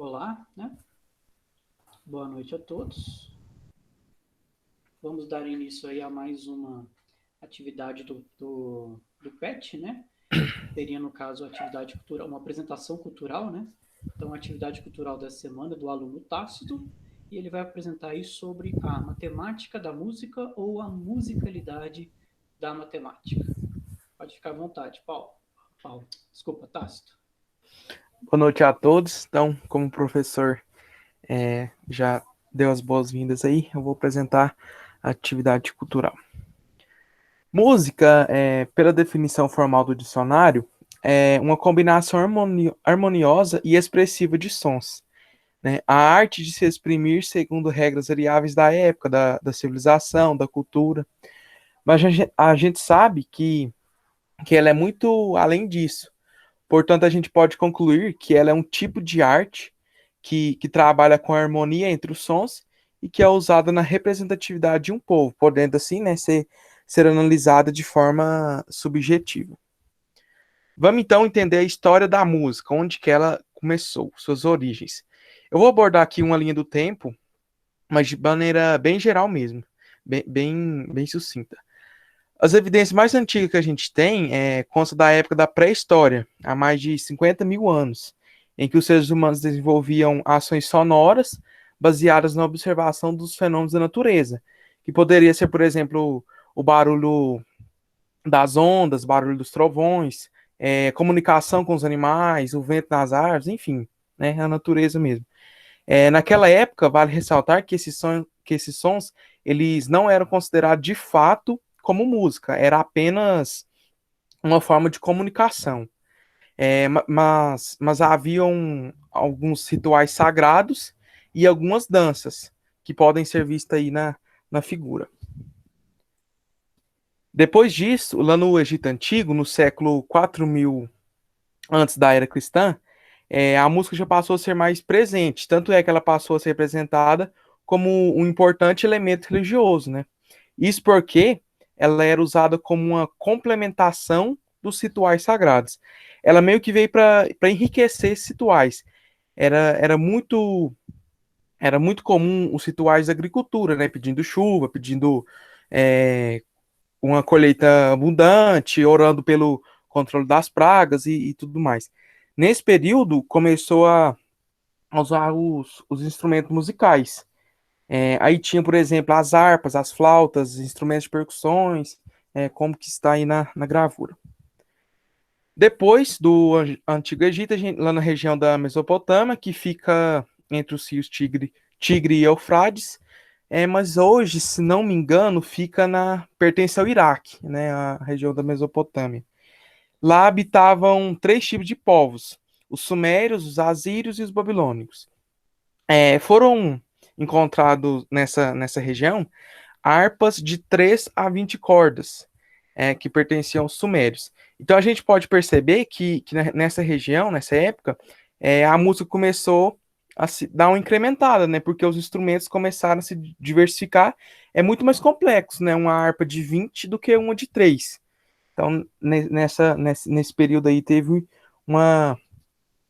Olá, né? Boa noite a todos. Vamos dar início aí a mais uma atividade do PET, né? Seria, no caso, a atividade cultural, uma apresentação cultural, né? Então, a atividade cultural dessa semana é do aluno Tácito, e ele vai apresentar aí sobre a matemática da música ou a musicalidade da matemática. Pode ficar à vontade, Paulo. Desculpa, Tácito. Boa noite a todos. Então, como o professor já deu as boas-vindas aí, eu vou apresentar a atividade cultural. Música, pela definição formal do dicionário, é uma combinação harmoniosa e expressiva de sons, né? A arte de se exprimir segundo regras variáveis da época, da civilização, da cultura. Mas a gente sabe que ela é muito além disso. Portanto, a gente pode concluir que ela é um tipo de arte que trabalha com a harmonia entre os sons e que é usada na representatividade de um povo, podendo assim, né, ser analisada de forma subjetiva. Vamos então entender a história da música, onde que ela começou, suas origens. Eu vou abordar aqui uma linha do tempo, mas de maneira bem geral mesmo, bem sucinta. As evidências mais antigas que a gente tem consta da época da pré-história, há mais de 50 mil anos, em que os seres humanos desenvolviam ações sonoras baseadas na observação dos fenômenos da natureza, que poderia ser, por exemplo, o barulho das ondas, barulho dos trovões, comunicação com os animais, o vento nas árvores, enfim, né, a natureza mesmo. Naquela época, vale ressaltar que esses sons eles não eram considerados de fato como música, era apenas uma forma de comunicação. Mas haviam alguns rituais sagrados e algumas danças que podem ser vistas aí na figura. Depois disso, lá no Egito Antigo, no século 4000 antes da era cristã, a música já passou a ser mais presente. Tanto é que ela passou a ser representada como um importante elemento religioso, né? Isso porque ela era usada como uma complementação dos rituais sagrados. Ela meio que veio para enriquecer esses rituais. Era muito era muito comum os rituais da agricultura, né? Pedindo chuva, pedindo é, uma colheita abundante, orando pelo controle das pragas e tudo mais. Nesse período, começou a usar os instrumentos musicais. Aí tinha, por exemplo, as harpas, as flautas, instrumentos de percussões, como que está aí na gravura. Depois do Antigo Egito, lá na região da Mesopotâmia, que fica entre os rios Tigre e Eufrates, mas hoje, se não me engano, pertence ao Iraque, né, a região da Mesopotâmia. Lá habitavam três tipos de povos: os sumérios, os assírios e os babilônicos. Foram encontrados nessa região harpas de 3 a 20 cordas, que pertenciam aos sumérios. Então a gente pode perceber que nessa região, nessa época, a música começou a se dar uma incrementada, né? Porque os instrumentos começaram a se diversificar. É muito mais complexo, né? Uma harpa de 20 do que uma de 3. Então, nesse período aí, teve uma,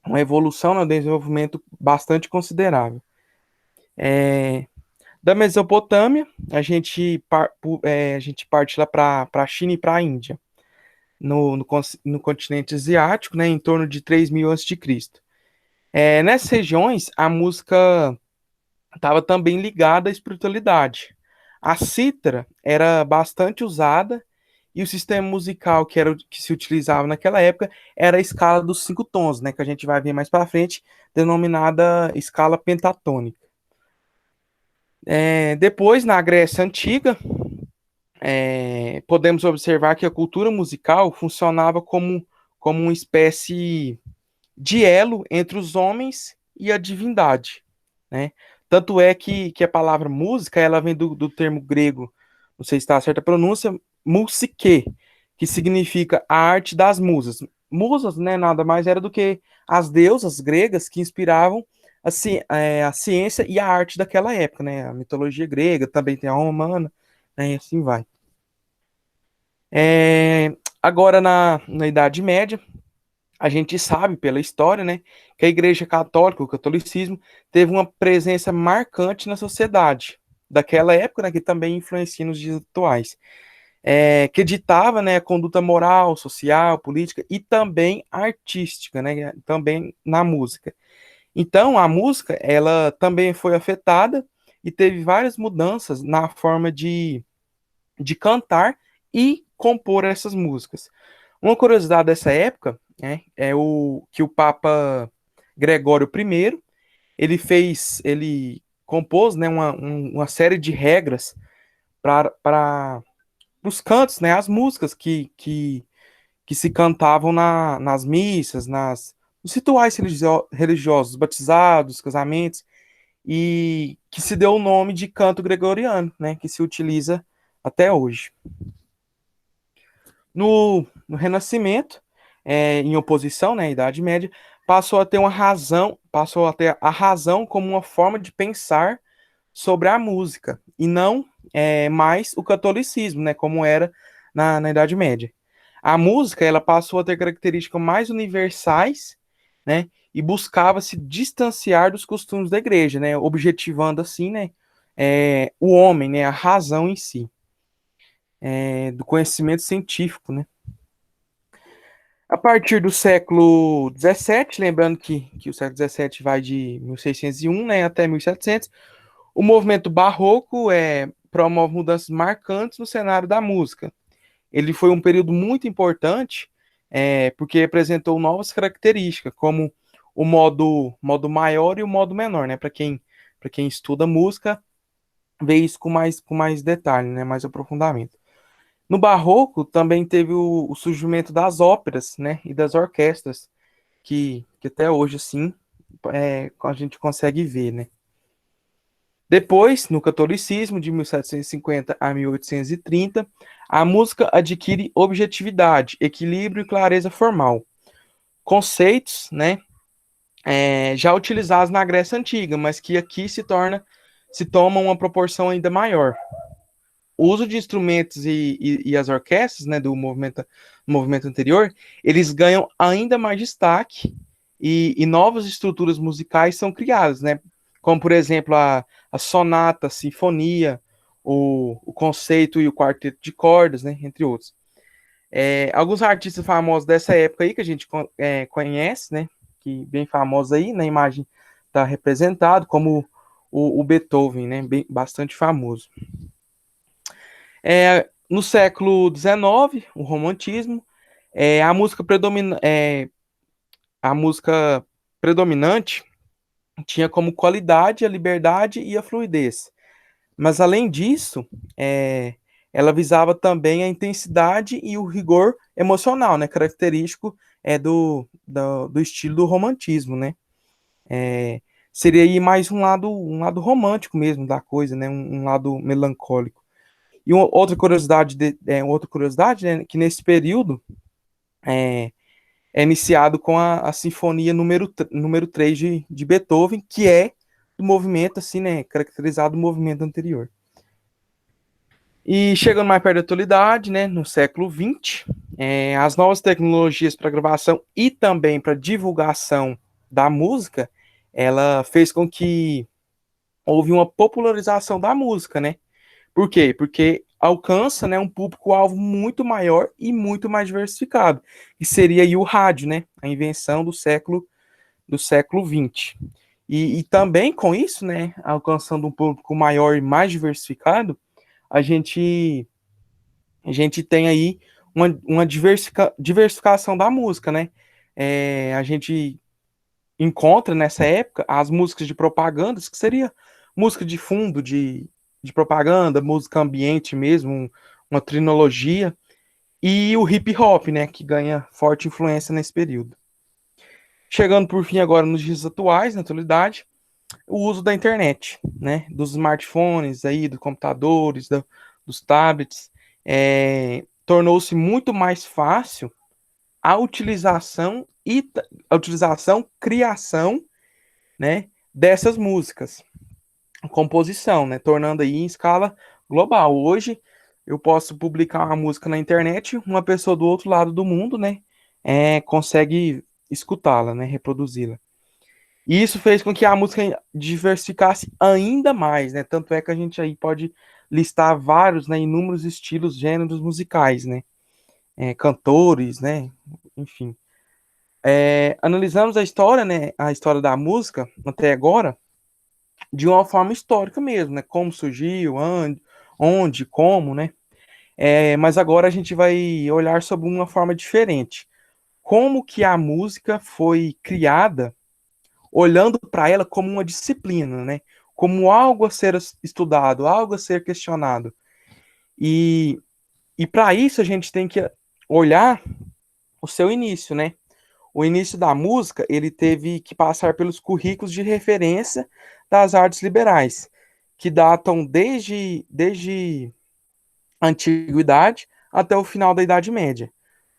uma evolução, né, um desenvolvimento bastante considerável. É, da Mesopotâmia, a gente parte lá para a China e para a Índia, no continente asiático, né, em torno de 3000 a.C. Nessas regiões, a música estava também ligada à espiritualidade. A cítara era bastante usada e o sistema musical que se utilizava naquela época era a escala dos 5 tons, né, que a gente vai ver mais para frente, denominada escala pentatônica. Depois, na Grécia Antiga, podemos observar que a cultura musical funcionava como uma espécie de elo entre os homens e a divindade, né? Tanto é que a palavra música, ela vem do termo grego, não sei se está a certa pronúncia, musique, que significa a arte das musas. Musas, né, nada mais era do que as deusas gregas que inspiravam a ciência e a arte daquela época, né? A mitologia grega, também tem a romana, né, e assim vai. Agora, na Idade Média, a gente sabe pela história, né, que a Igreja Católica, o catolicismo, teve uma presença marcante na sociedade daquela época, né, que também influencia nos dias atuais, que ditava, né, a conduta moral, social, política e também artística, né, também na música. Então, a música, ela também foi afetada e teve várias mudanças na forma de cantar e compor essas músicas. Uma curiosidade dessa época, né, é o que o Papa Gregório I, ele compôs, né, uma série de regras para os cantos, né, as músicas que se cantavam nas missas, nos rituais religiosos, batizados, casamentos, e que se deu o nome de canto gregoriano, né, que se utiliza até hoje. No Renascimento, em oposição, né, à Idade Média, passou a ter a razão como uma forma de pensar sobre a música, e não mais o catolicismo, né, como era na Idade Média. A música, ela passou a ter características mais universais, né, e buscava se distanciar dos costumes da igreja, né, objetivando assim, né, o homem, né, a razão em si, do conhecimento científico, né. A partir do século XVII, lembrando que o século XVII vai de 1601, né, até 1700, o movimento barroco promove mudanças marcantes no cenário da música. Ele foi um período muito importante, porque apresentou novas características, como o modo maior e o modo menor, né? Para quem estuda música, vê isso com mais detalhe, né? Mais aprofundamento. No Barroco também teve o surgimento das óperas, né? E das orquestras, que até hoje, assim, a gente consegue ver, né? Depois, no catolicismo, de 1750 a 1830, a música adquire objetividade, equilíbrio e clareza formal. Conceitos, né, já utilizados na Grécia Antiga, mas que aqui se tomam uma proporção ainda maior. O uso de instrumentos e as orquestras, né, do movimento anterior, eles ganham ainda mais destaque e novas estruturas musicais são criadas, né? Como, por exemplo, a sonata, a sinfonia, o conceito e o quarteto de cordas, né? Entre outros. Alguns artistas famosos dessa época aí que a gente conhece, né? Que bem famosos aí, na imagem está representado, como o Beethoven, né? Bastante famoso. No século XIX, o romantismo, a música a música predominante tinha como qualidade a liberdade e a fluidez. Mas além disso, ela visava também a intensidade e o rigor emocional, né, característico do estilo do romantismo, né? Seria aí mais um lado romântico mesmo da coisa, né? Um lado melancólico. E outra curiosidade, né, que nesse período é iniciado com a Sinfonia número 3 de Beethoven, que é do movimento, assim, né, caracterizado do movimento anterior. E chegando mais perto da atualidade, né, no século XX, as novas tecnologias para gravação e também para divulgação da música, ela fez com que houve uma popularização da música, né? Por quê? Porque alcança, né, um público-alvo muito maior e muito mais diversificado, que seria aí o rádio, né? A invenção do século XX. E também com isso, né, alcançando um público maior e mais diversificado, a gente, a gente tem aí uma diversificação da música, né? A gente encontra nessa época as músicas de propagandas, que seria música de fundo, de propaganda, música ambiente mesmo, uma trinologia, e o hip hop, né, que ganha forte influência nesse período. Chegando por fim agora nos dias atuais, na atualidade, o uso da internet, né, dos smartphones aí, dos computadores, dos tablets, tornou-se muito mais fácil a criação, né, dessas músicas, composição, né, tornando aí em escala global. Hoje eu posso publicar uma música na internet, uma pessoa do outro lado do mundo, né, consegue escutá-la, né, reproduzi-la. E isso fez com que a música diversificasse ainda mais, né? Tanto é que a gente aí pode listar vários, né, inúmeros estilos, gêneros musicais, né? Cantores, né? Enfim. Analisamos a história, né? A história da música até agora de uma forma histórica mesmo, né? Como surgiu, onde, como, né? Mas agora a gente vai olhar sobre uma forma diferente. Como que a música foi criada olhando para ela como uma disciplina, né? Como algo a ser estudado, algo a ser questionado. E, e para isso a gente tem que olhar o seu início, né? O início da música, ele teve que passar pelos currículos de referência das artes liberais, que datam desde a antiguidade até o final da Idade Média.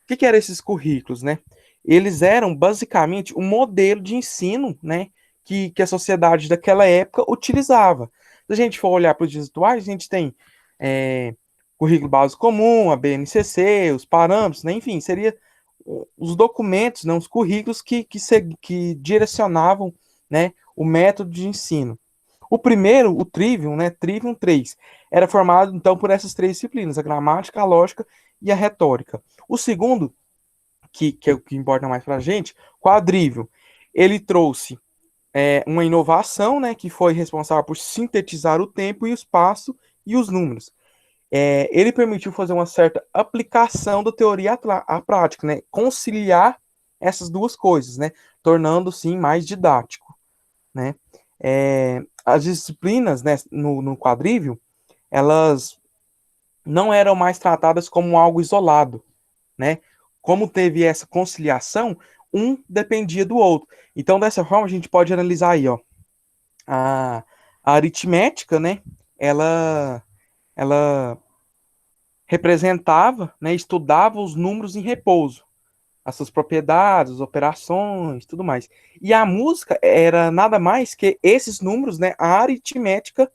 O que eram esses currículos, né? Eles eram basicamente um modelo de ensino, né, que a sociedade daquela época utilizava. Se a gente for olhar para os dias atuais, a gente tem currículo básico comum, a BNCC, os parâmetros, né, enfim, seria os documentos, né, os currículos que direcionavam, né, o método de ensino. O primeiro, o Trivium, né, Trivium 3, era formado então por essas três disciplinas, a gramática, a lógica e a retórica. O segundo, que é o que importa mais para a gente, Quadrivium, ele trouxe uma inovação, né, que foi responsável por sintetizar o tempo e o espaço e os números. Ele permitiu fazer uma certa aplicação da teoria à prática, né, conciliar essas duas coisas, né, tornando sim mais didático, né. As disciplinas, né, no Quadrivium, elas não eram mais tratadas como algo isolado, né? Como teve essa conciliação, um dependia do outro. Então, dessa forma, a gente pode analisar aí, ó, a, a aritmética, né? Ela representava, né? Estudava os números em repouso, as suas propriedades, as operações, tudo mais. E a música era nada mais que esses números, né? A aritmética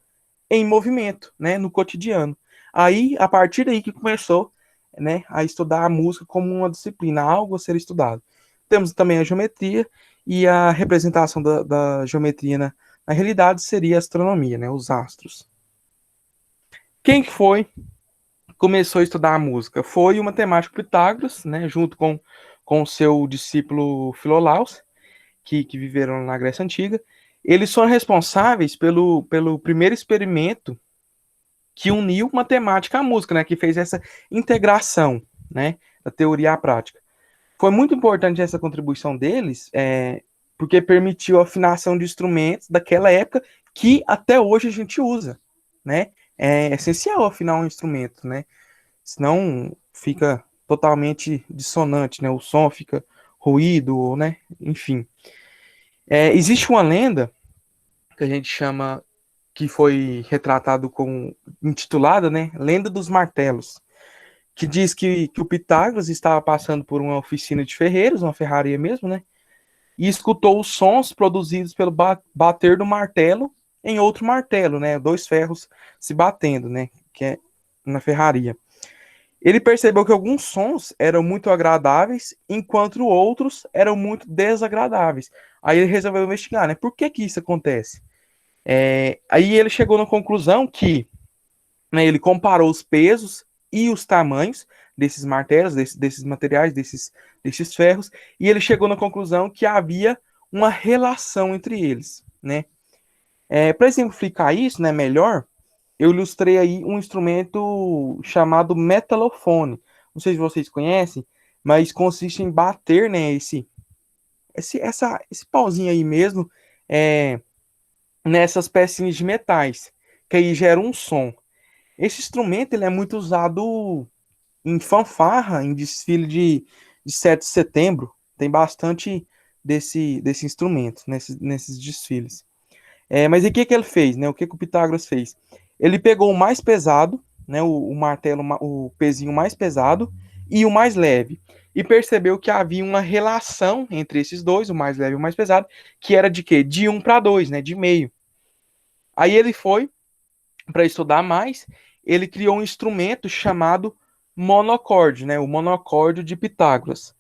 em movimento, né? No cotidiano. Aí, a partir daí que começou, né, a estudar a música como uma disciplina, algo a ser estudado. Temos também a geometria e a representação da geometria na realidade seria a astronomia, né, os astros. Quem foi começou a estudar a música? Foi o matemático Pitágoras, né, junto com o seu discípulo Filolaus, que viveram na Grécia Antiga. Eles foram responsáveis pelo primeiro experimento que uniu matemática à música, né, que fez essa integração, né, da teoria à prática. Foi muito importante essa contribuição deles, porque permitiu a afinação de instrumentos daquela época que até hoje a gente usa, né? É essencial afinar um instrumento, né? Senão fica totalmente dissonante, né? O som fica ruído, né? Enfim. Existe uma lenda que a gente chama, que foi retratado com, intitulada, né? Lenda dos Martelos, que diz que o Pitágoras estava passando por uma oficina de ferreiros, uma ferraria mesmo, né? E escutou os sons produzidos pelo bater do martelo em outro martelo, né? Dois ferros se batendo, né? Que é na ferraria. Ele percebeu que alguns sons eram muito agradáveis, enquanto outros eram muito desagradáveis. Aí ele resolveu investigar, né? Por que que isso acontece? Aí ele chegou na conclusão que, né, ele comparou os pesos e os tamanhos desses martelos, desses materiais, desses ferros, e ele chegou na conclusão que havia uma relação entre eles, né? Para exemplificar isso, né, melhor, eu ilustrei aí um instrumento chamado metalofone. Não sei se vocês conhecem, mas consiste em bater, né, esse pauzinho aí mesmo, é, nessas pecinhas de metais, que aí gera um som. Esse instrumento ele é muito usado em fanfarra, em desfile de 7 de setembro. Tem bastante desse instrumento nesses desfiles. Mas e o que, que ele fez? Né? O que, que o Pitágoras fez? Ele pegou o mais pesado, né, o martelo, o pezinho mais pesado, e o mais leve. E percebeu que havia uma relação entre esses dois, o mais leve e o mais pesado, que era de quê? De 1 para 2, né? De meio. Aí ele foi para estudar mais, ele criou um instrumento chamado monocórdio, né? O monocórdio de Pitágoras.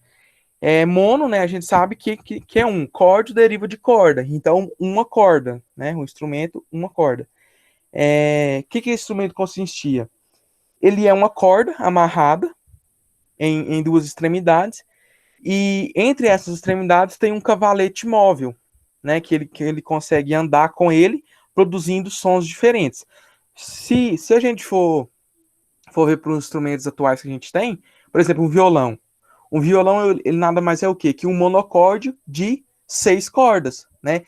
Mono, né, a gente sabe que é um. Córdio deriva de corda. Então, uma corda, né? Um instrumento, uma corda. Que esse instrumento consistia? Ele é uma corda amarrada em duas extremidades, e entre essas extremidades tem um cavalete móvel, né? Que ele consegue andar com ele, produzindo sons diferentes. Se a gente for ver para os instrumentos atuais que a gente tem, por exemplo, um violão. Um violão, ele nada mais é o quê? Que um monocórdio de 6 cordas, né?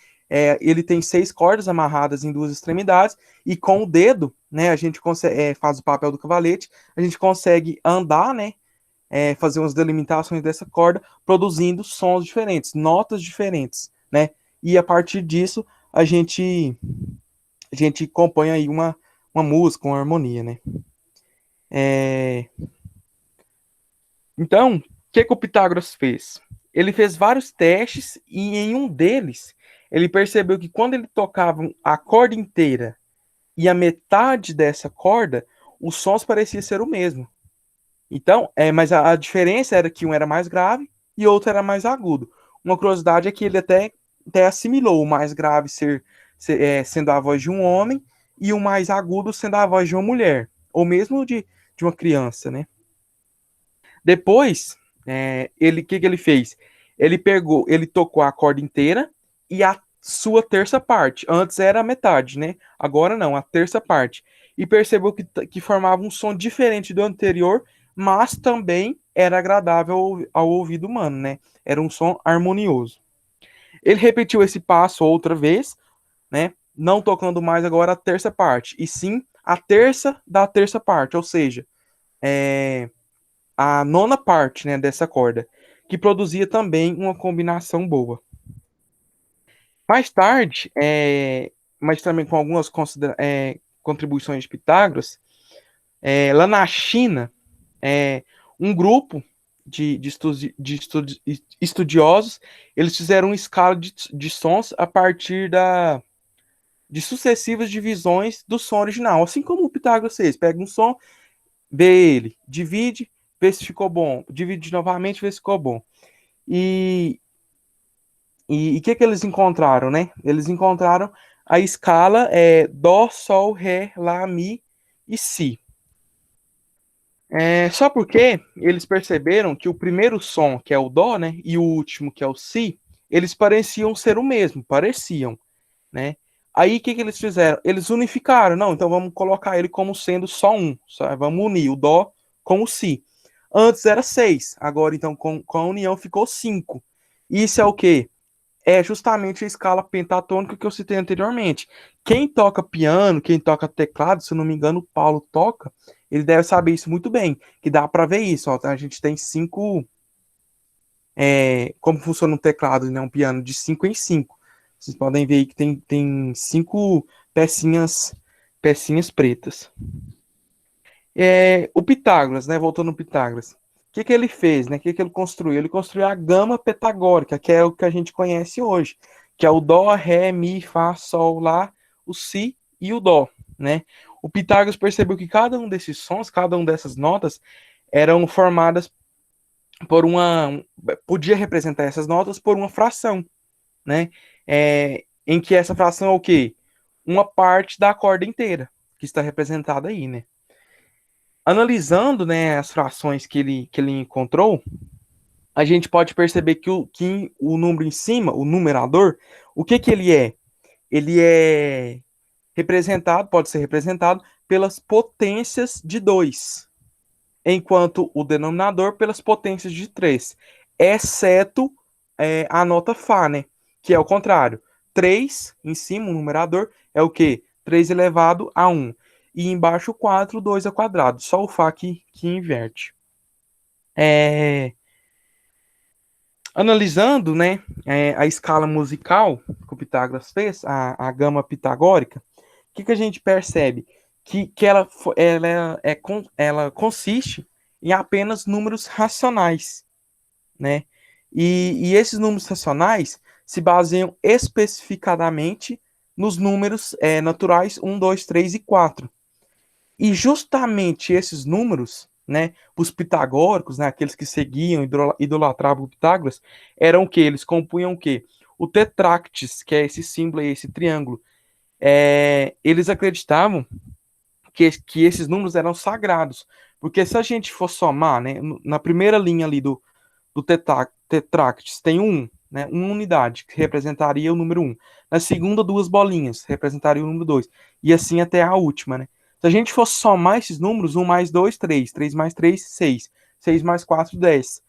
Ele tem 6 cordas amarradas em duas extremidades, e com o dedo, né, a gente consegue, faz o papel do cavalete, a gente consegue andar, né, fazer umas delimitações dessa corda, produzindo sons diferentes, notas diferentes, né? E a partir disso, a gente compõe aí uma música, uma harmonia, né? Então, o que o Pitágoras fez? Ele fez vários testes e em um deles ele percebeu que quando ele tocava a corda inteira e a metade dessa corda, os sons pareciam ser o mesmo. Então, mas a diferença era que um era mais grave e outro era mais agudo. Uma curiosidade é que ele até assimilou o mais grave sendo a voz de um homem e o mais agudo sendo a voz de uma mulher, ou mesmo de uma criança, né? Depois, que ele fez? Ele tocou a corda inteira e a sua terça parte. Antes era a metade, né? Agora não, a terça parte. E percebeu que formava um som diferente do anterior, mas também era agradável ao ouvido humano, né? Era um som harmonioso. Ele repetiu esse passo outra vez, né? Não tocando mais agora a terça parte, e sim a terça da terça parte, ou seja, a nona parte, né, dessa corda, que produzia também uma combinação boa. Mais tarde, mas também com algumas contribuições de Pitágoras, lá na China, um grupo de estudiosos, eles fizeram uma escala de sons a partir de sucessivas divisões do som original, assim como o Pitágoras fez. Pega um som, vê ele, divide, vê se ficou bom, divide novamente, vê se ficou bom. E o que eles encontraram, né? Eles encontraram a escala Dó, Sol, Ré, Lá, Mi e Si. Só porque eles perceberam que o primeiro som, que é o Dó, né? E o último, que é o Si, eles pareciam ser o mesmo, pareciam, né? Aí o que eles fizeram? Eles unificaram, não, então vamos colocar ele como sendo só um, vamos unir o Dó com o Si. Antes era 6, agora então com a união ficou 5. Isso é o quê? É justamente a escala pentatônica que eu citei anteriormente. Quem toca piano, quem toca teclado, se eu não me engano, o Paulo toca, ele deve saber isso muito bem, que dá para ver isso. Ó, a gente tem 5, como funciona um teclado, né, um piano de 5 em 5. Vocês podem ver aí que tem 5 pecinhas pretas. O Pitágoras, né, voltando no Pitágoras, o que ele fez, né? O que ele construiu? Ele construiu a gama pitagórica, que é o que a gente conhece hoje, que é o Dó, Ré, Mi, Fá, Sol, Lá, o Si e o Dó, né? O Pitágoras percebeu que cada um desses sons, cada uma dessas notas, eram formadas por podia representar essas notas por uma fração, né? Em que essa fração é o quê? Uma parte da corda inteira, que está representada aí, né? Analisando, né, as frações que ele encontrou, a gente pode perceber que o número em cima, o numerador, o que ele é? Ele é pode ser representado pelas potências de 2, enquanto o denominador pelas potências de 3, exceto a nota Fá, né? Que é o contrário. 3 em cima, o numerador, é o quê? 3 elevado a 1. E embaixo 4, 2 ao quadrado. Só o Fá que inverte. Analisando, né, a escala musical que o Pitágoras fez, a gama pitagórica, o que a gente percebe? Que ela consiste em apenas números racionais, né? E esses números racionais se baseiam especificadamente nos números naturais 1, 2, 3 e 4. E justamente esses números, né, os pitagóricos, né, aqueles que seguiam, idolatravam Pitágoras, eram o quê? Eles compunham o quê? O tetráctis, que é esse símbolo aí, esse triângulo. Eles acreditavam que esses números eram sagrados, porque se a gente for somar, né, na primeira linha ali do tetráctis tem né, uma unidade, que representaria o número 1. Na segunda, duas bolinhas, representaria o número 2. E assim até a última, né? Se a gente for somar esses números, 1 mais 2, 3. 3 mais 3, 6. 6 mais 4, 10.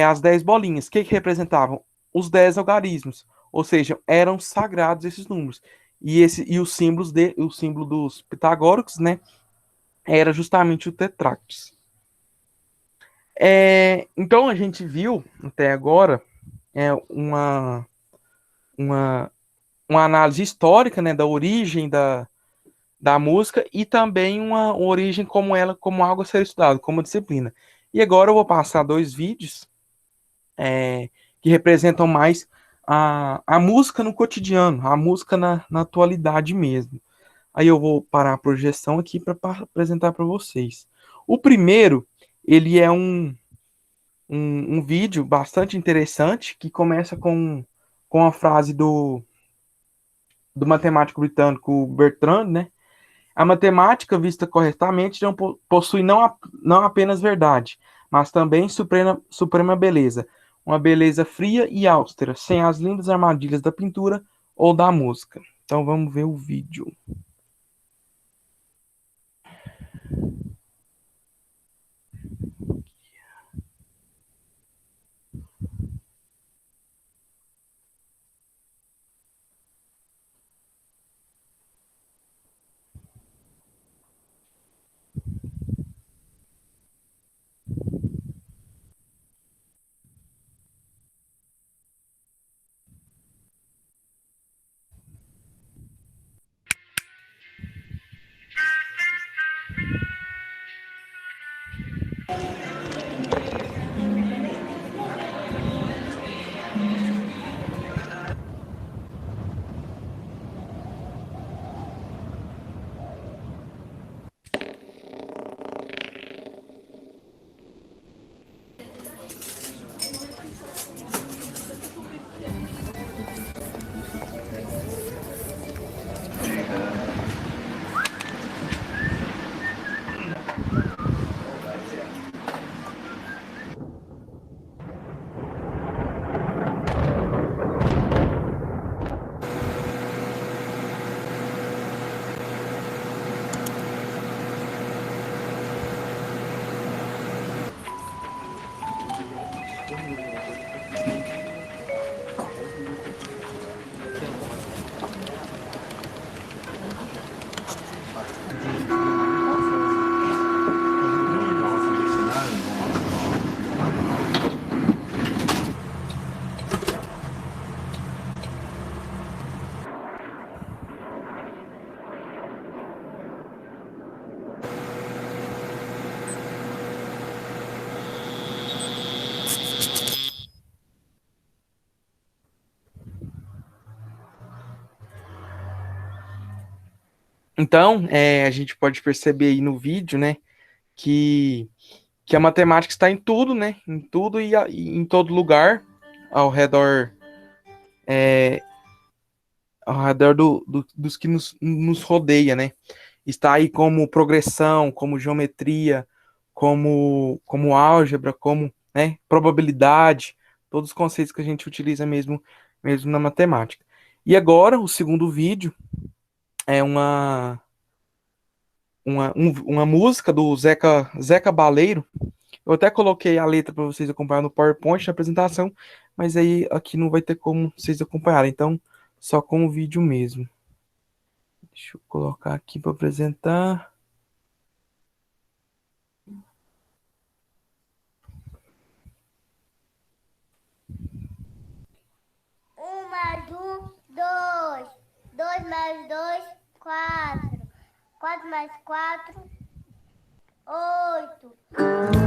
As 10 bolinhas, o que representavam? Os 10 algarismos. Ou seja, eram sagrados esses números. E o símbolo dos pitagóricos, né? Era justamente o tetráctis. Então a gente viu até agora uma, uma, uma análise histórica, né, da origem da música e também uma origem como algo a ser estudado, como disciplina. E agora eu vou passar dois vídeos que representam mais a música no cotidiano, a música na atualidade mesmo. Aí eu vou parar a projeção aqui para apresentar para vocês. O primeiro, ele é um vídeo bastante interessante que começa com a frase do matemático britânico Bertrand, né? A matemática, vista corretamente, não possui não apenas verdade, mas também suprema beleza. Uma beleza fria e austera, sem as lindas armadilhas da pintura ou da música. Então vamos ver o vídeo. Então, a gente pode perceber aí no vídeo, né, que, que a matemática está em tudo, né, em tudo e em todo lugar ao redor, dos que nos rodeia, né? Está aí como progressão, como geometria, como álgebra, como, né, probabilidade, todos os conceitos que a gente utiliza mesmo na matemática. E agora, o segundo vídeo é uma música do Zeca Baleiro. Eu até coloquei a letra para vocês acompanharem no PowerPoint na apresentação, mas aí aqui não vai ter como vocês acompanharem, então só com o vídeo mesmo. Deixa eu colocar aqui para apresentar. Um mais um, dois. Dois mais dois, quatro. Quatro mais quatro, 8.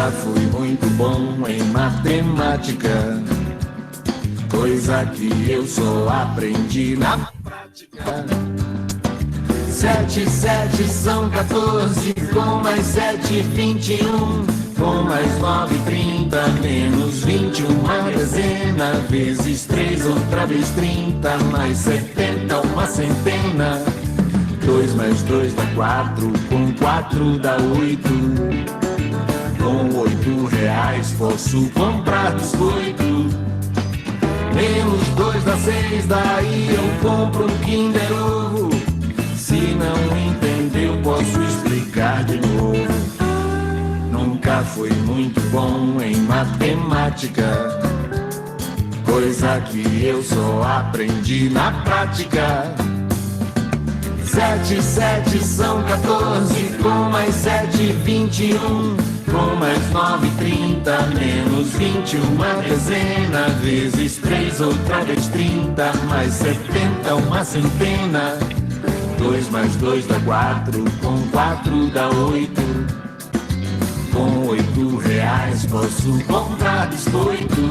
Nunca fui muito bom em matemática, coisa que eu só aprendi na prática. 7, 7 são 14, com mais 7, 21, com mais 9, 30, menos 21, uma dezena, vezes 3, outra vez 30, mais 70, uma centena. 2 mais 2 dá 4, com 4 dá 8. Com 8 reais posso comprar biscoito. Menos 2 dá 6, daí eu compro um Kinder Ovo. Se não entendeu, posso explicar de novo. Nunca fui muito bom em matemática, coisa que eu só aprendi na prática. 7, 7 são 14, com mais 7, 21, com mais 9, 30, menos 21, uma dezena, vezes 3, outra vez 30, mais 70, uma centena. 2 mais 2 dá 4, com 4 dá 8. Com 8 reais posso comprar biscoito.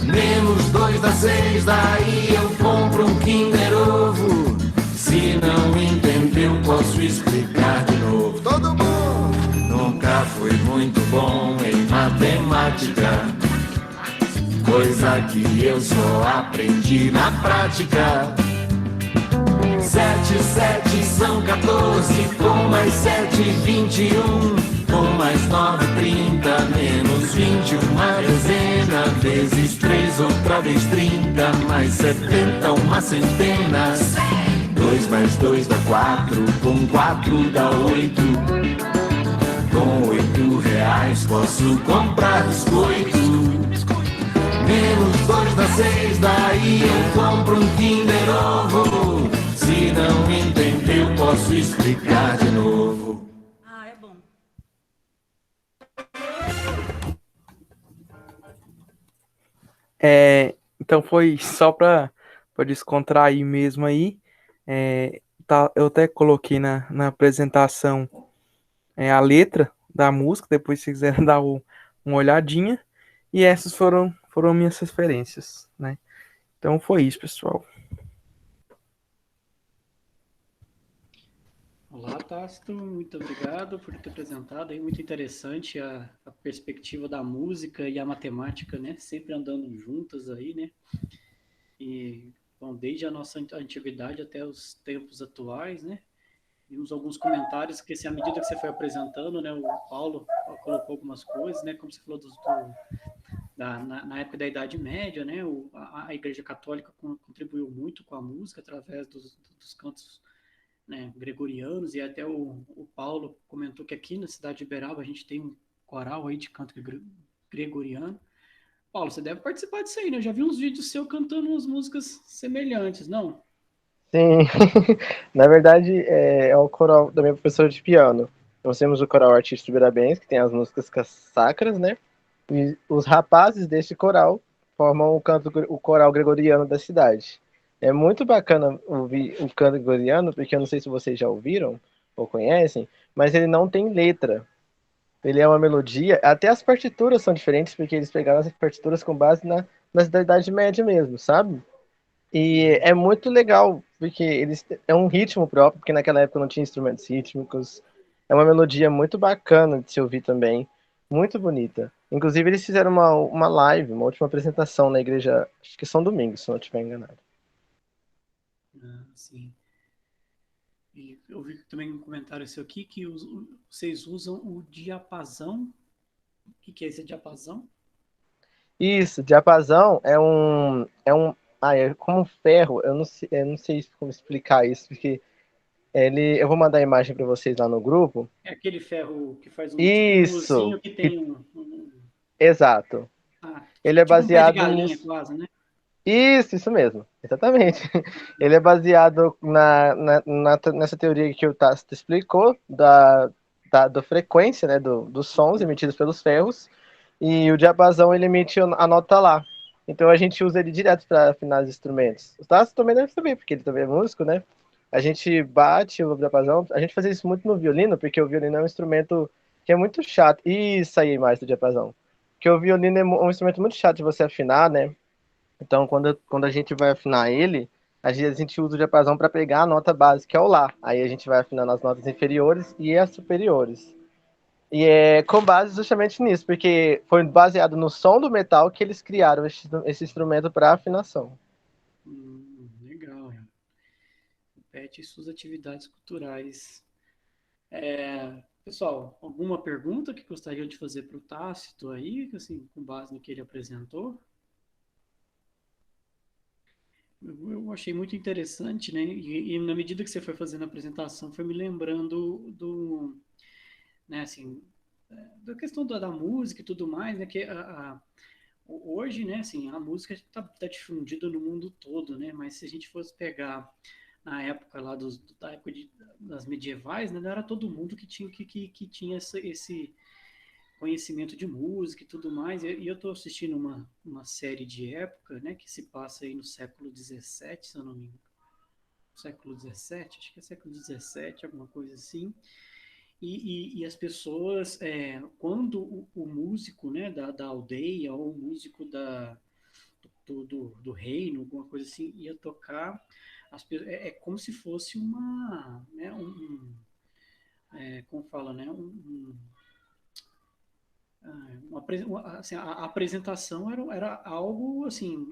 Menos 2 dá 6, daí eu compro um Kinder Ovo. Se não entendeu, posso explicar de novo. Todo mundo! Nunca fui muito bom em matemática, coisa que eu só aprendi na prática. 7, 7 são 14, com mais 7, 21, com mais 9, 30, menos 21, uma dezena, vezes 3, outra vez 30, mais 70, uma centena. 2 mais 2 dá 4, com 4 dá 8. Com 8 reais posso comprar biscoito. Menos 2 dá 6, daí eu compro um Kinder Ovo. Se não entendeu, posso explicar de novo. Ah, é bom. Então foi só para descontrair mesmo aí. Eu até coloquei na apresentação a letra da música, depois se quiser dar uma olhadinha. E essas foram minhas referências, né? Então foi isso, pessoal. Olá, Tácito, muito obrigado por ter apresentado. É muito interessante a perspectiva da música e a matemática, né? Sempre andando juntas aí, né? E, bom, desde a nossa antiguidade até os tempos atuais, né? Vimos alguns comentários que, assim, à medida que você foi apresentando, né? O Paulo colocou algumas coisas, né? Como você falou na época da Idade Média, né? A Igreja Católica contribuiu muito com a música através dos cantos, né, gregorianos, e até o Paulo comentou que aqui na cidade de Uberaba a gente tem um coral aí de canto gregoriano. Paulo, você deve participar disso aí, né? Eu já vi uns vídeos seus cantando umas músicas semelhantes, não? Sim, na verdade é o coral da minha professora de piano. Nós temos o coral Artista Uberabens, que tem as músicas sacras, né? E os rapazes deste coral formam o coral gregoriano da cidade. É muito bacana ouvir o canto gregoriano, porque eu não sei se vocês já ouviram ou conhecem, mas ele não tem letra. Ele é uma melodia, até as partituras são diferentes, porque eles pegaram as partituras com base na Idade Média mesmo, sabe? E é muito legal, porque é um ritmo próprio, porque naquela época não tinha instrumentos rítmicos. É uma melodia muito bacana de se ouvir também, muito bonita. Inclusive, eles fizeram uma live, uma última apresentação na igreja, acho que São Domingos, se eu não estiver enganado. Ah, sim. E eu vi também um comentário seu aqui que vocês usam o diapasão. O que é esse diapasão? Isso, diapasão é como um ferro, eu não sei como explicar isso, porque eu vou mandar a imagem para vocês lá no grupo. É aquele ferro que faz um Isso, ursinho que tem exato. Ele é tipo um pé de baseado galinha nisso. quase, né? Isso mesmo, exatamente. Ele é baseado nessa teoria que o Tácito explicou, da frequência, né, dos sons emitidos pelos ferros, e o diapasão ele emite a nota lá. Então a gente usa ele direto para afinar os instrumentos. O Tácito também deve saber, porque ele também é músico, né? A gente bate o diapasão, a gente faz isso muito no violino, porque o violino é um instrumento que é muito chato. Isso aí, mais do diapasão. Porque o violino é um instrumento muito chato de você afinar, né? Então, quando a gente vai afinar ele, às vezes a gente usa o diapasão para pegar a nota básica, que é o Lá. Aí a gente vai afinando as notas inferiores e as superiores. E é com base justamente nisso, porque foi baseado no som do metal que eles criaram esse instrumento para afinação. Legal, é. Repete suas atividades culturais. Pessoal, alguma pergunta que gostariam de fazer para o Tácito aí, assim, com base no que ele apresentou? Eu achei muito interessante, né? E na medida que você foi fazendo a apresentação, foi me lembrando né, assim, da questão da música e tudo mais, né? Que hoje, né, assim, a música tá difundida no mundo todo, né? Mas se a gente fosse pegar na época lá da época das medievais, né, não era todo mundo que tinha esse conhecimento de música e tudo mais. E eu estou assistindo uma série de época, né, que se passa aí no século XVII, se eu não me engano. Século XVII, acho que é século XVII, alguma coisa assim. E as pessoas, quando o músico, né, da aldeia ou o músico do reino, alguma coisa assim, ia tocar, é como se fosse né, como fala, né, assim, a apresentação era algo assim,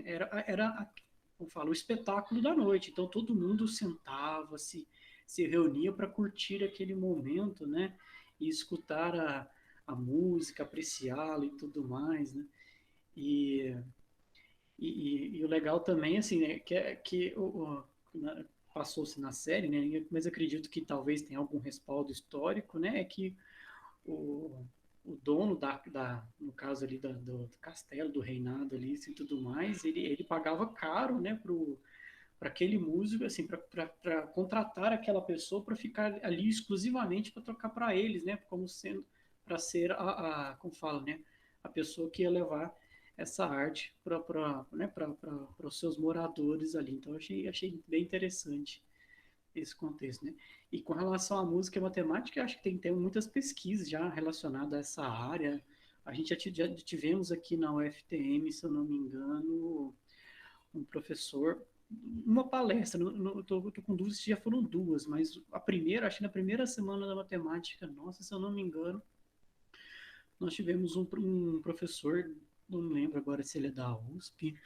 como fala, o espetáculo da noite. Então todo mundo sentava, se reunia para curtir aquele momento, né? E escutar a música, apreciá-la e tudo mais, né? E, e o legal também, assim, né, que passou-se na série, né? Mas acredito que talvez tenha algum respaldo histórico, né? É que o, o dono no caso ali do castelo, do reinado ali e tudo mais, ele pagava caro, né, para aquele músico, assim, para contratar aquela pessoa para ficar ali exclusivamente para tocar para eles, né, como sendo, para ser como fala, né, a pessoa que ia levar essa arte para né, os seus moradores ali. Então, eu achei bem interessante esse contexto, né? E com relação à música e matemática, eu acho que tem muitas pesquisas já relacionadas a essa área. A gente já tivemos aqui na UFTM, se eu não me engano, um professor, uma palestra, tô com dúvidas se já foram duas, mas a primeira, acho que na primeira semana da matemática, nossa, se eu não me engano, nós tivemos um professor, não me lembro agora se ele é da USP,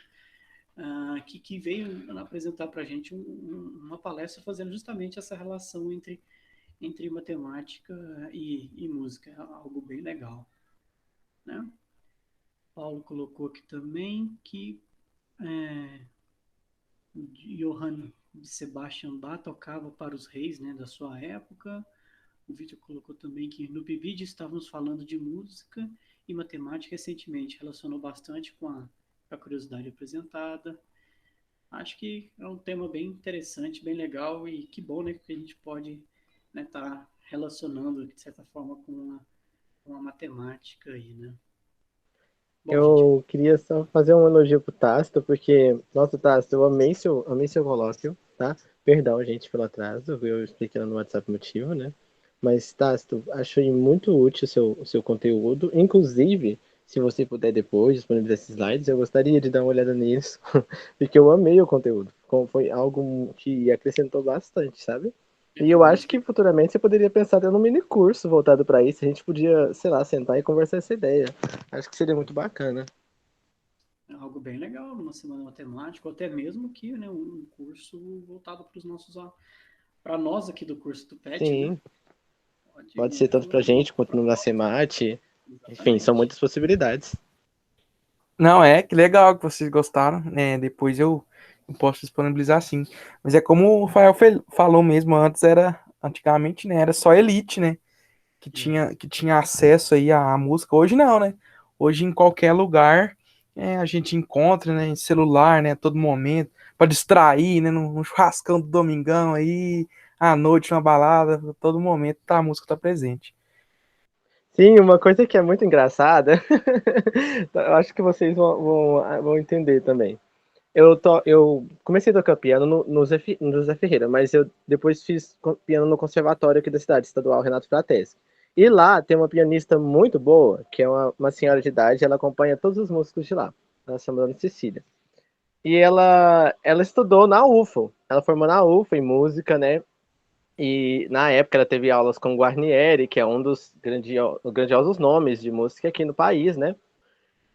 que veio apresentar para a gente uma palestra fazendo justamente essa relação entre matemática e música. É algo bem legal, né? Paulo colocou aqui também que Johann Sebastian Bach tocava para os reis, né, da sua época. O Victor colocou também que no PIBID estávamos falando de música e matemática recentemente. Relacionou bastante com a curiosidade apresentada. Acho que é um tema bem interessante, bem legal e que bom, né, que a gente pode, né, tá relacionando de certa forma com a matemática aí, né? Bom, gente. Eu queria só fazer um elogio pro Tácito, porque, nossa, Tácito, eu amei seu colóquio, tá? Perdão, gente, pelo atraso, eu explicando no WhatsApp o motivo, né? Mas, Tácito, achei muito útil o seu conteúdo. Inclusive, se você puder depois disponibilizar esses slides, eu gostaria de dar uma olhada nisso, porque eu amei o conteúdo. Foi algo que acrescentou bastante, sabe? E eu acho que futuramente você poderia pensar até num mini curso voltado para isso. A gente podia, sei lá, sentar e conversar essa ideia. Acho que seria muito bacana. É algo bem legal numa semana matemática, ou até mesmo que, né, um curso voltado para os nossos, para nós aqui do curso do PET, né? Sim, Pode, pode ser tanto pra gente quanto no Nacemate. Enfim, são exatamente. muitas possibilidades. Não, que legal que vocês gostaram, né? Depois eu posso disponibilizar sim. Mas é como o Rafael falou mesmo antes, antigamente, né? Era só elite, né? É, Que tinha acesso aí à música. Hoje não, né? Hoje em qualquer lugar a gente encontra, né? Em celular, né? A todo momento, para distrair, né? No churrascão do domingão aí, à noite, na balada, a todo momento a música tá presente. Sim, uma coisa que é muito engraçada, eu acho que vocês vão entender também. Eu comecei a tocar piano no Zé Ferreira, mas eu depois fiz piano no conservatório aqui da cidade, estadual Renato Fratesi. E lá tem uma pianista muito boa, que é uma senhora de idade, ela acompanha todos os músicos de lá. Ela se chama Dona Cecília. E ela estudou na UFO. Ela formou na UFO em música, né? E na época ela teve aulas com Guarnieri, que é um dos grandiosos nomes de música aqui no país, né?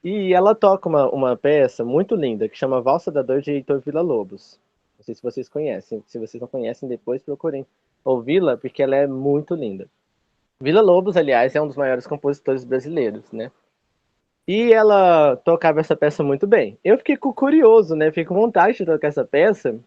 E ela toca uma peça muito linda que chama Valsa da Dor de Heitor Villa-Lobos. Não sei se vocês conhecem. Se vocês não conhecem, depois procurem ouvi-la, porque ela é muito linda. Villa-Lobos, aliás, é um dos maiores compositores brasileiros, né? E ela tocava essa peça muito bem. Eu fiquei curioso, né? Fiquei com vontade de tocar essa peça.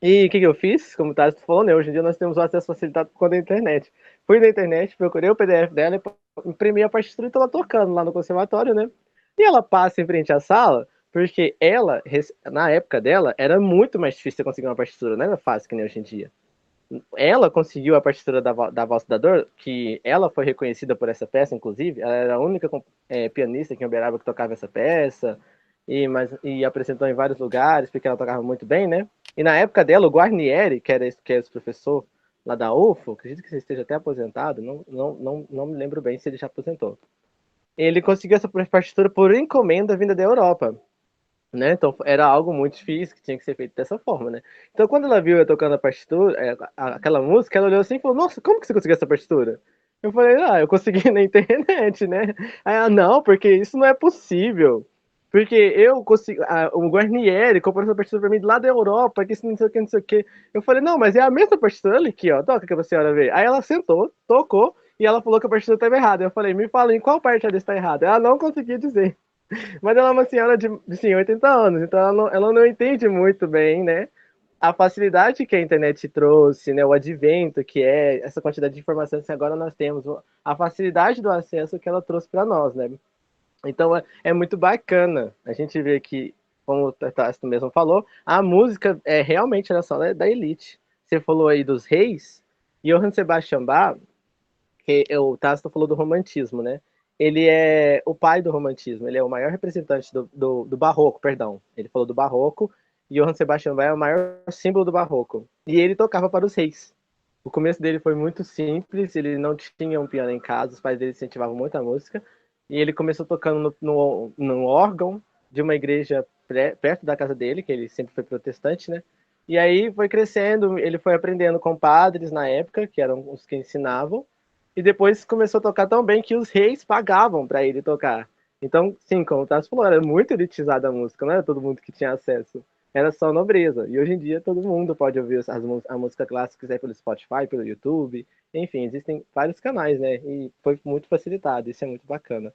E o que eu fiz? Como o Tarso falou, né? Hoje em dia nós temos o acesso facilitado por conta da internet. Fui na internet, procurei o PDF dela, imprimi a partitura e tô lá tocando lá no conservatório, né? E ela passa em frente à sala, porque ela, na época dela, era muito mais difícil você conseguir uma partitura, não era fácil que nem hoje em dia. Ela conseguiu a partitura da Valsa da Dor, que ela foi reconhecida por essa peça, inclusive. Ela era a única pianista aqui em Uberaba que tocava essa peça e apresentou em vários lugares, porque ela tocava muito bem, né? E na época dela, o Guarnieri, que era esse professor lá da UFO, acredito que ele esteja até aposentado, não me lembro bem se ele já aposentou. Ele conseguiu essa partitura por encomenda vinda da Europa. Né? Então era algo muito difícil que tinha que ser feito dessa forma, né? Então quando ela viu eu tocando a partitura, aquela música, ela olhou assim e falou: Nossa, como que você conseguiu essa partitura? Eu falei: eu consegui na internet, né? Aí ela: Não, porque isso não é possível. Porque eu consigo. O Guarnieri comprou essa partitura pra mim lá da Europa, que isso não sei o que, não sei o que. Eu falei: Não, mas é a mesma partitura ali aqui, ó. Toca que a senhora vê. Aí ela sentou, tocou, e ela falou que a partitura estava errada. Eu falei: Me fala em qual parte ela está errada. Ela não conseguia dizer. Mas ela é uma senhora de sim, 80 anos, então ela não entende muito bem, né? A facilidade que a internet trouxe, né? O advento que é essa quantidade de informações que agora nós temos, a facilidade do acesso que ela trouxe para nós, né? Então é muito bacana a gente ver que, como o Tasso mesmo falou, a música realmente era só da elite. Você falou aí dos reis, e Johann Sebastian Bach, que o Tasso falou do romantismo, né? Ele é o pai do romantismo, ele é o maior representante do barroco, perdão. Ele falou do barroco, e Johann Sebastian Bach é o maior símbolo do barroco. E ele tocava para os reis. O começo dele foi muito simples, ele não tinha um piano em casa, os pais dele incentivavam muito a música, e ele começou tocando no órgão de uma igreja perto da casa dele, que ele sempre foi protestante, né? E aí foi crescendo, ele foi aprendendo com padres na época, que eram os que ensinavam, e depois começou a tocar tão bem que os reis pagavam para ele tocar. Então, sim, como o Tassi falou, era muito elitizada a música, não era todo mundo que tinha acesso. Era só nobreza. E hoje em dia todo mundo pode ouvir a música clássica pelo Spotify, pelo YouTube. Enfim, existem vários canais, né? E foi muito facilitado. Isso é muito bacana.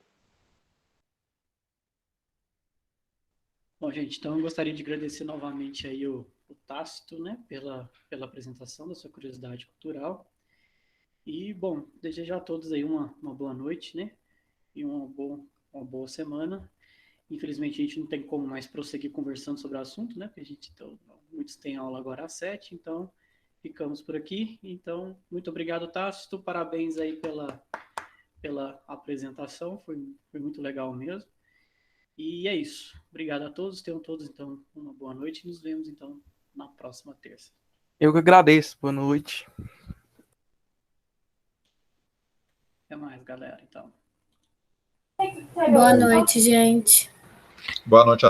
Bom, gente, então eu gostaria de agradecer novamente aí o Tácito, né, pela apresentação da sua curiosidade cultural. E, bom, desejar a todos aí uma boa noite, né, e uma boa semana. Infelizmente, a gente não tem como mais prosseguir conversando sobre o assunto, né, porque muitos têm aula agora às 7, então ficamos por aqui. Então, muito obrigado, Tácito, parabéns aí pela apresentação, foi muito legal mesmo. E é isso. Obrigado a todos. Tenham todos, então, uma boa noite. Nos vemos, então, na próxima terça. Eu que agradeço. Boa noite. Até mais, galera, então. Boa noite, gente. Boa noite a